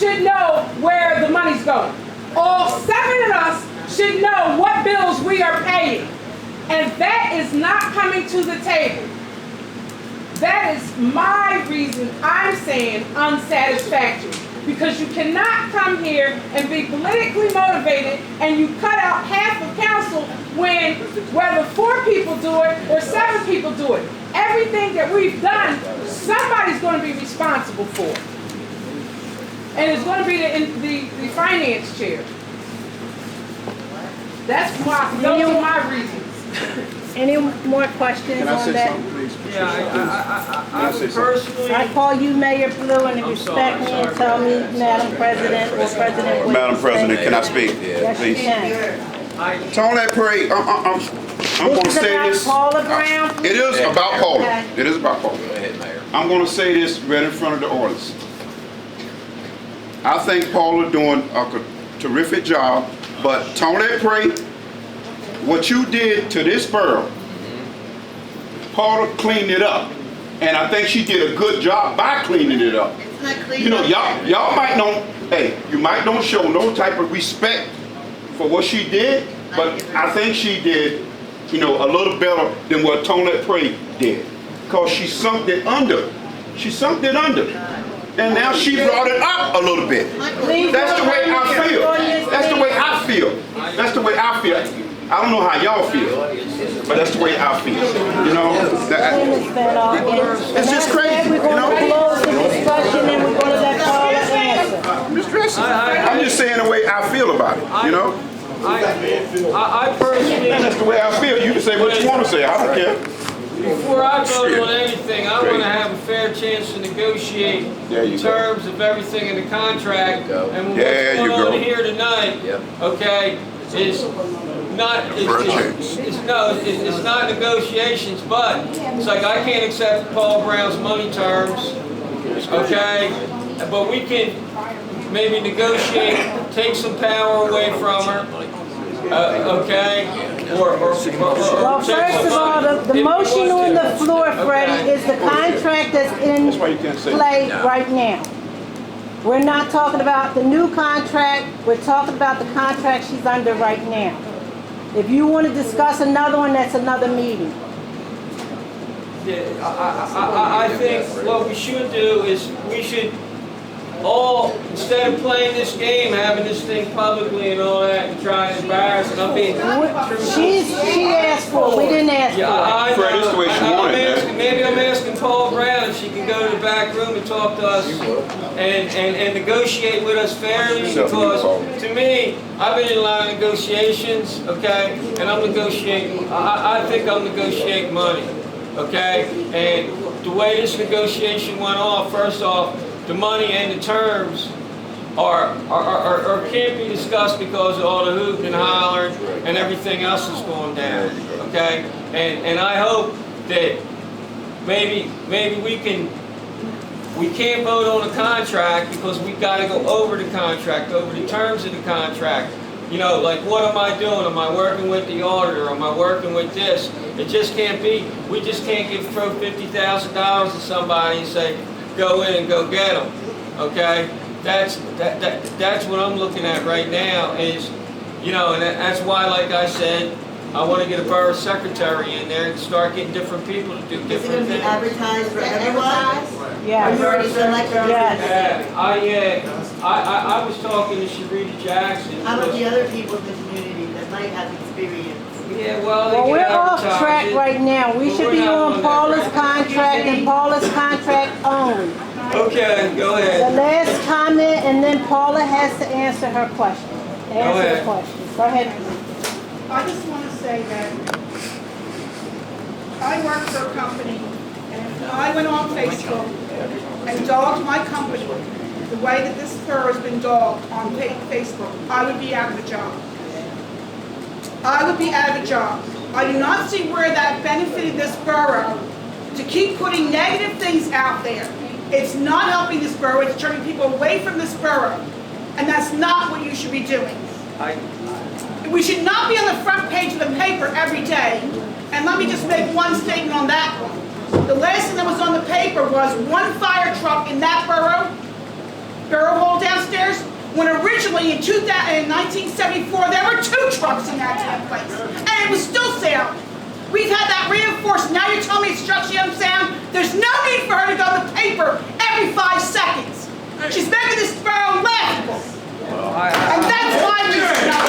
should know where the money's going. All 7 of us should know what bills we are paying. And that is not coming to the table. That is my reason I'm saying unsatisfactory. Because you cannot come here and be politically motivated and you cut out half of council when whether 4 people do it or 7 people do it. Everything that we've done, somebody's going to be responsible for. And it's going to be the finance chair. Those are my reasons. Any more questions on that? Yeah, I personally... I call you Mayor Blue and respect me and tell me Madam President or President Wood. Madam President, can I speak? Yes, you Please. can. Tony Parade, I'm going to say this. This is about Paula Brown? It is about Paula. Okay. It is about Paula. Go ahead, Mayor. I'm going to say this right in front of the audience. I think Paula doing a terrific job, but Tony Parade, what you did to this borough, Paula cleaned it up, and I think she did a good job by cleaning it up. It's not clean. You know, y'all might not, you might don't show no type of respect for what she did, but I think she did, a little better than what Tony Prey did, because she sunk it under. She sunk it under, and now she brought it up a little bit. That's the way I feel. That's the way I feel. That's the way I feel. I don't know how y'all feel, but that's the way I feel. It's just crazy. We're going to close the discussion and we're going to let Paula answer. I'm just saying the way I feel about it. I personally... That's the way I feel. You can say what you want to say. I don't care. Before I vote on anything, I want to have a fair chance to negotiate terms of everything in the contract. And what's going on here tonight, okay, is not it's not negotiations, but it's like I can't accept Paula Brown's money terms, okay, but we can maybe negotiate, take some power away from her, okay, or well, first of all, the motion on the floor, Freddie, is the contract that's in play right now. We're not talking about the new contract, we're talking about the contract she's under right now. If you want to discuss another one, that's another meeting. Yeah, I think what we should do is we should all, instead of playing this game, having this thing publicly and all that, and trying to embarrass and I'm being... She asked for it. We didn't ask for it. I Fred, this is the way she wanted it. Maybe I'm asking Paula Brown if she can go to the back room and talk to us and negotiate with us fairly, because to me, I've been in a lot of negotiations, okay, and I'm negotiating, I think I'm negotiating money, okay, and the way this negotiation went off, first off, the money and the terms can't be discussed because of all the hooping and hollering and everything else that's going down. Okay, and I hope that maybe we can't vote on a contract because we got to go over the contract, over the terms of the contract. Like what am I doing? Am I working with the auditor? Am I working with this? It just can't be. We just can't throw $50,000 to somebody and say, go in and go get them, okay? That's what I'm looking at right now is, and that's why, like I said, I want to get a borough secretary in there and start getting different people to do different things. Is it going to be advertised for everyone? Yeah. Are you already selected? Yes. I was talking to Sharita Jackson. How about the other people in the community that might have experience? Yeah, well, We're off track right now. We should be on Paula's contract and Paula's contract only. Okay, go ahead. The last comment, and then Paula has to answer her question. Answer the question. Go ahead. I just want to say that I work for a company, and if I went on Facebook and dogged my company the way that this borough has been dogged on Facebook, I would be out of a job. I would be out of a job. I do not see where that benefited this borough to keep putting negative things out there. It's not helping this borough, it's turning people away from this borough. And that's not what you should be doing. We should not be on the front page of the paper every day. And let me just make one statement on that one. The last thing that was on the paper was one fire truck in that borough hall downstairs. when originally in 1974, there were 2 trucks in that damn place, and it was still sound. We've had that reinforced. Now you're telling me it's structurally unsound? There's no need for her to go to the paper every 5 seconds. She's making this borough laughable. And that's why we should not.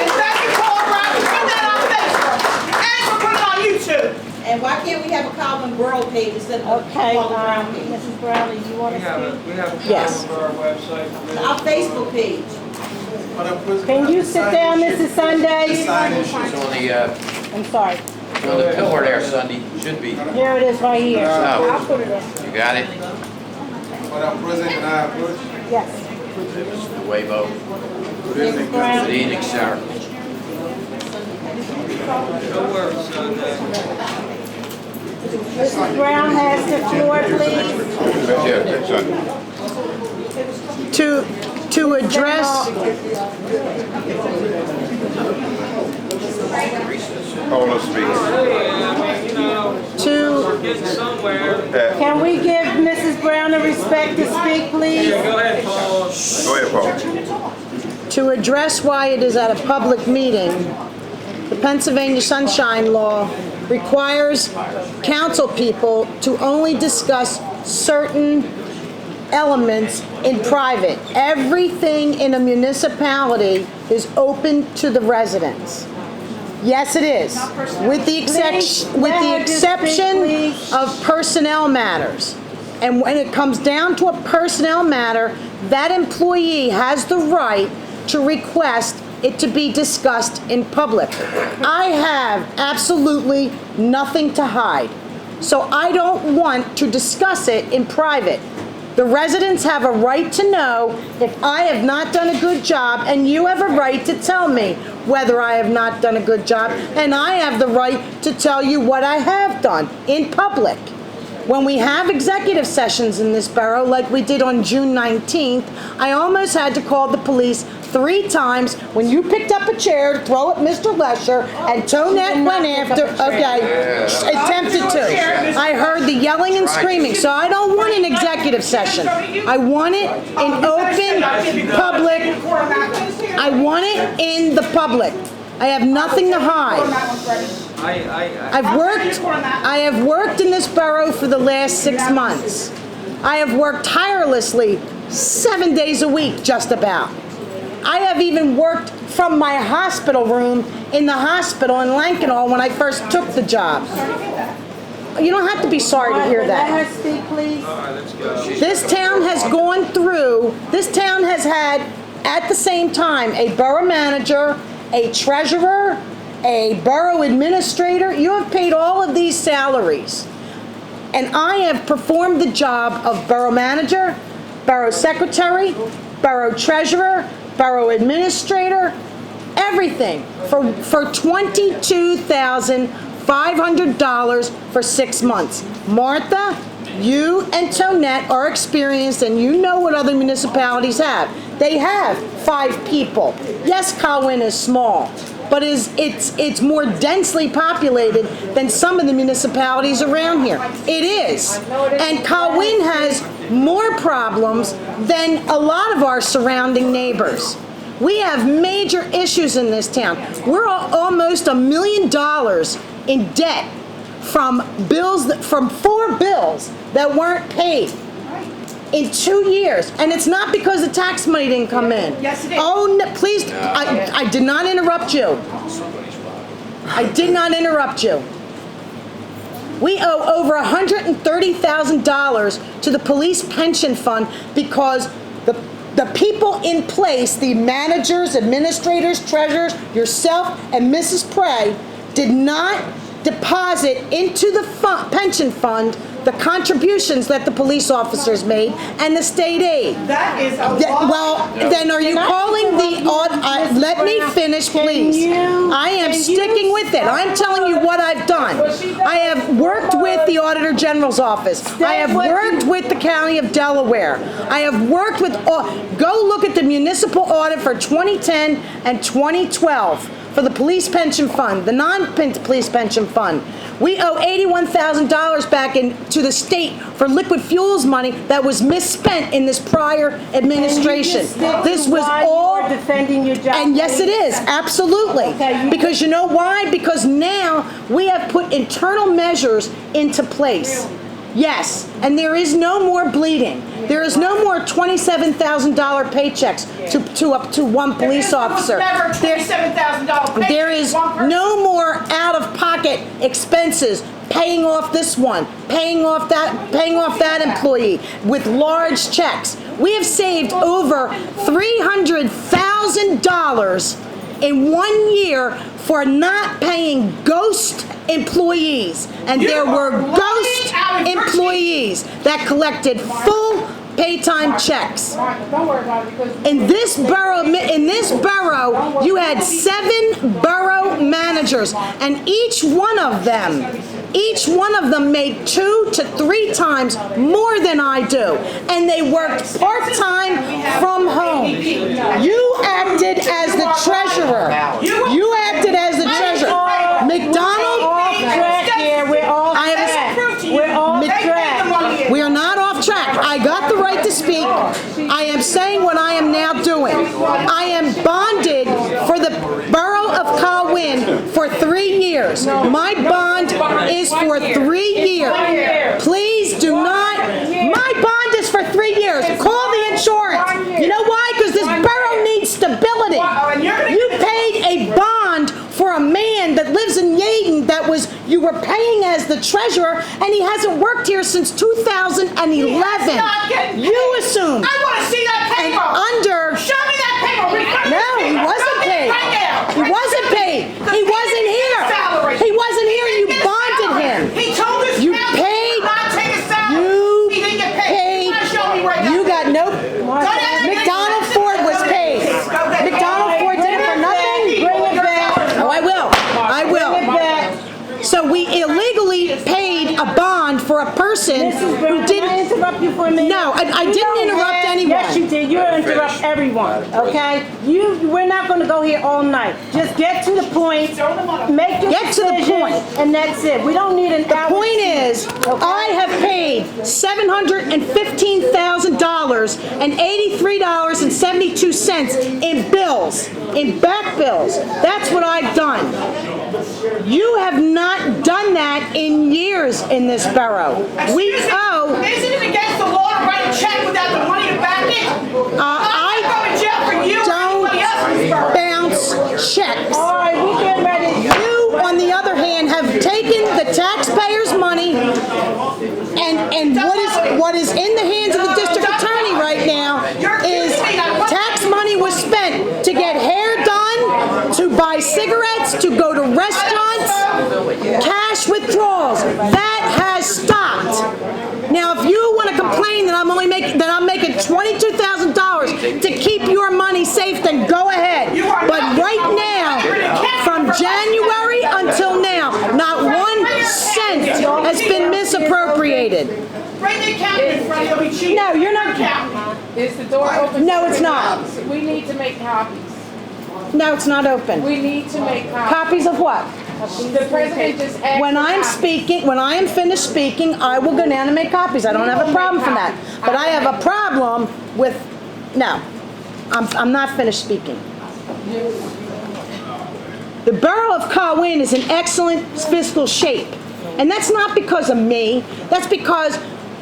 And thank you, Paula Brown, for putting that on Facebook. And for putting it on YouTube. And why can't we have a Colwyn Borough page instead of a Okay, Paula Brown page? Mrs. Brownlee, you want We to have speak? a Yes. for our website. Our Facebook page. Can you sit down, Mrs. Sunday? It's on the, I'm sorry. it's on the pillar there, Sunday, should be. Here it is right here. Oh. I'll put it in. You got it? Madam President, can I approach? Yes. It was the Weibo. Mrs. Brown. Good evening, sir. No worries, son. Mrs. Brown has the floor, please. To address, Paula speaks. Yeah, I mean, you know, we're getting somewhere. can we give Mrs. Brown the respect to speak, please? Yeah, go ahead, Paul. Go ahead, Paula. To address why it is at a public meeting, the Pennsylvania Sunshine Law requires council people to only discuss certain elements in private. Everything in a municipality is open to the residents. Yes, it is. With the exception of personnel matters. And when it comes down to a personnel matter, that employee has the right to request it to be discussed in public. I have absolutely nothing to hide. So I don't want to discuss it in private. The residents have a right to know if I have not done a good job, and you have a right to tell me whether I have not done a good job, and I have the right to tell you what I have done in public. When we have executive sessions in this borough, like we did on June 19th, I almost had to call the police 3 times when you picked up a chair to throw at Mr. Lesher, and Tonette went after, attempted to. I heard the yelling and screaming, so I don't want an executive session. I want it in open, public, I want it in the public. I have nothing to hide. I have worked in this borough for the last 6 months. I have worked tirelessly 7 days a week, just about. I have even worked from my hospital room in the hospital in Lankenau when I first took the job. You don't have to be sorry to hear that. Let her speak, please. This town has gone through, this town has had, at the same time, a borough manager, a treasurer, a borough administrator. You have paid all of these salaries. And I have performed the job of borough manager, borough secretary, borough treasurer, borough administrator, everything for $22,500 for 6 months. Martha, you and Tonette are experienced, and you know what other municipalities have. They have 5 people. Yes, Colwyn is small, but it's more densely populated than some of the municipalities around here. It is. And Colwyn has more problems than a lot of our surrounding neighbors. We have major issues in this town. We're almost $1 million in debt from bills, from 4 bills that weren't paid in 2 years. And it's not because the tax money didn't come in. Yes, it is. Oh, no, please, I did not interrupt you. I did not interrupt you. We owe over $130,000 to the police pension fund because the people in place, the managers, administrators, treasurers, yourself, and Mrs. Prey, did not deposit into the pension fund the contributions that the police officers made and the state aid. That is a law. Well, then are you calling the let me finish, please. I am sticking with it. I'm telling you what I've done. I have worked with the Auditor General's office. I have worked with the County of Delaware. I have worked with, go look at the municipal audit for 2010 and 2012. for the police pension fund, the non-police pension fund. We owe $81,000 back to the state for liquid fuels money that was misspent in this prior administration. This was all defending your job. and yes, it is, absolutely. Okay, Because you know why? Because now we have put internal measures into place. Yes, and there is no more bleeding. There is no more $27,000 paychecks up to one police officer. Never $27,000 pay. There is no more out-of-pocket expenses, paying off this one, paying off that employee with large checks. We have saved over $300,000 in 1 year for not paying ghost employees. And there were ghost employees that collected full pay time checks. Don't worry about it because In this borough, you had 7 borough managers, and each one of them made 2 to 3 times more than I do, and they worked part-time from home. You acted as the treasurer. You acted as the treasurer. McDonald, we are not off track. I got the right to speak. I am saying what I am now doing. I am bonded for the Borough of Colwyn for 3 years. My bond is for 3 years. Please do not, my bond is for 3 years. Call the insurance. You know why? Because this borough needs stability. You paid a bond for a man that lives in Yaden that you were paying as the treasurer, and he hasn't worked here since 2011. You assume. I want to see that And paper. Show me that paper. No, he wasn't paid. Right now. He wasn't paid. He wasn't here. He wasn't here. You bonded him. He told us You now paid. not take a salary. You He didn't get paid. paid. Show me right now. You got no. McDonald Ford was paid. McDonald Ford did it for nothing. Bring it back. Oh, I will. I will. So we illegally paid a bond for a person who didn't. Can I interrupt you for a minute? No, I didn't interrupt anyone. Yes, you did. You interrupt everyone, okay? We're not going to go here all night. Just get to the point, make your Get to the decision, point. and that's it. We don't need an hour. The point is, I have paid $715,000 and $83.72 in bills, in back bills. That's what I've done. You have not done that in years in this borough. We owe. Isn't it against the law to write a check without the money to back it? I go to jail for you or anybody else in this borough. don't bounce checks. All right, we get ready. You, on the other hand, have taken the taxpayers' money, and what is in the hands of the district attorney right now is tax money was spent to get hair done, to buy cigarettes, to go to restaurants, cash withdrawals. That has stopped. Now, if you want to complain that I'm making $22,000 to keep your money safe, then go ahead. But right now, from January until now, not 1 cent has been misappropriated. Bring the accountant in front of you. No, you're not. is the door open? No, it's not. We need to make copies. No, it's not open. We need to make copies. Copies of what? The president just asked. When I'm speaking, when I am finished speaking, I will go down and make copies. I don't have a problem for that. But I have a problem with, no, I'm not finished speaking. The Borough of Colwyn is in excellent fiscal shape. And that's not because of me. That's because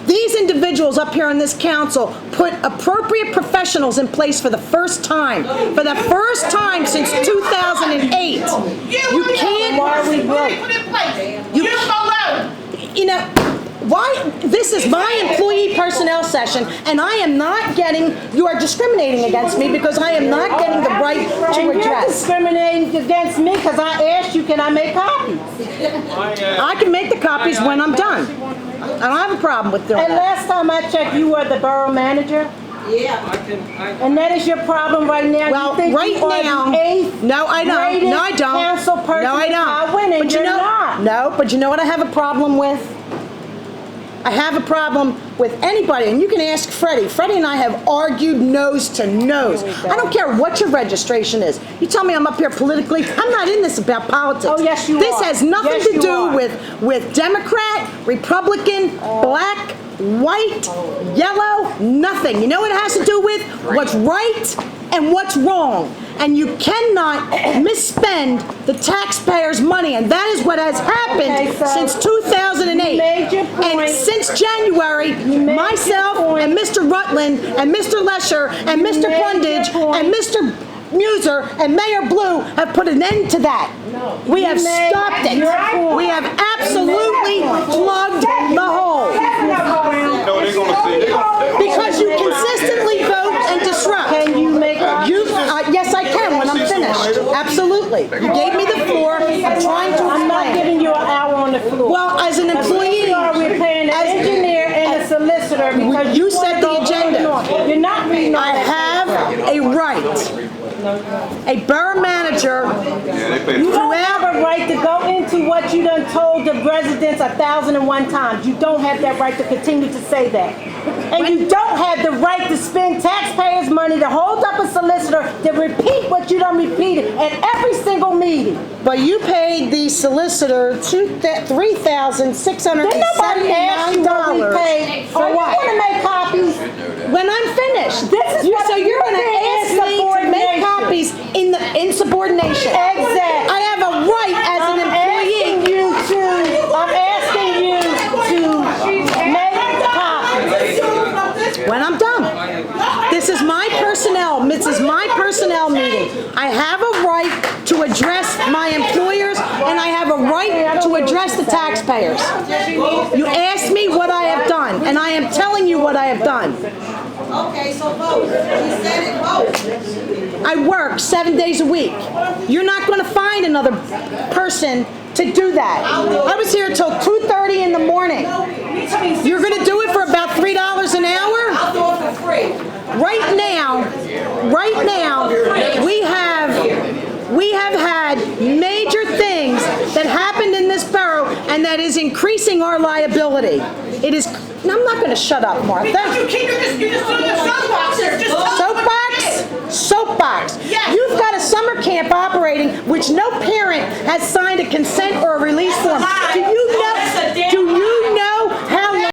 these individuals up here on this council put appropriate professionals in place for the first time. For the first time since 2008. You can't. You know, why? This is my employee personnel session, and I am not getting. You are discriminating against me because I am not getting the right to You're address. discriminating against me because I asked you, can I make copies? I can make the copies when I'm done. I don't have a problem with doing And that. last time I checked, you were the borough manager? Yeah. And that is your problem right now? Well, You think right you are now, the eighth no, I don't. greatest No, I don't. council person No, I in don't. Colwyn, and But you you're know, not. no, but you know what I have a problem with? I have a problem with anybody, and you can ask Freddie. Freddie and I have argued nose to nose. I don't care what your registration is. You tell me I'm up here politically, I'm not in this about politics. Oh, yes, you This are. has nothing Yes, to you do are. with Democrat, Republican, black, white, yellow, nothing. You know what it has to do with? What's right and what's wrong. And you cannot misspend the taxpayers' money, and that is what has happened Okay, so since 2008. you made your point. And since January, made myself your point. and Mr. Rutland and Mr. Lesher and You Mr. made Brundage your point. and Mr. Muser and Mayor Blue have put an end to that. We have made stopped it. your point. We have absolutely plugged the hole. No, they're gonna say, Because you consistently vote and disrupt. Can you make Yes, I can when I'm finished. Absolutely. You gave me the floor. I'm trying to I'm not explain. giving you an hour on the floor. Well, as an employee, We're paying an as- engineer and a solicitor because You you set the wanna go agenda. on and on. You're not reading all I that. have a right. A borough manager You don't have a right to go into what you done told the residents 1,001 times. You don't have that right to continue to say that. And you don't have the right to spend taxpayers' money to hold up a solicitor to repeat what you done repeated at every single meeting. But you paid the solicitor $3,679. Then nobody asked you what we paid. For You what? want to make copies? When I'm finished. This is what So you're going to you're ask doing, me to make insubordination. copies in insubordination. Exactly. I have a right as an employee. I'm asking you to make copies. When I'm done. This is my personnel. This is my personnel meeting. I have a right to address my employers, and I have a right to address the taxpayers. You asked me what I have done, and I am telling you what I have done. Okay, so vote. He said it, vote. I work 7 days a week. You're not going to find another person to do that. I was here till 2:30 in the morning. You're going to do it for about $3 an hour? I'll do it for free. Right now, we have had major things that happened in this borough, and that is increasing our liability. It is, I'm not going to shut up, Martha. You just doing the soapbox here, just Soapbox. Yes. You've got a summer camp operating which no parent has signed a consent or a release form.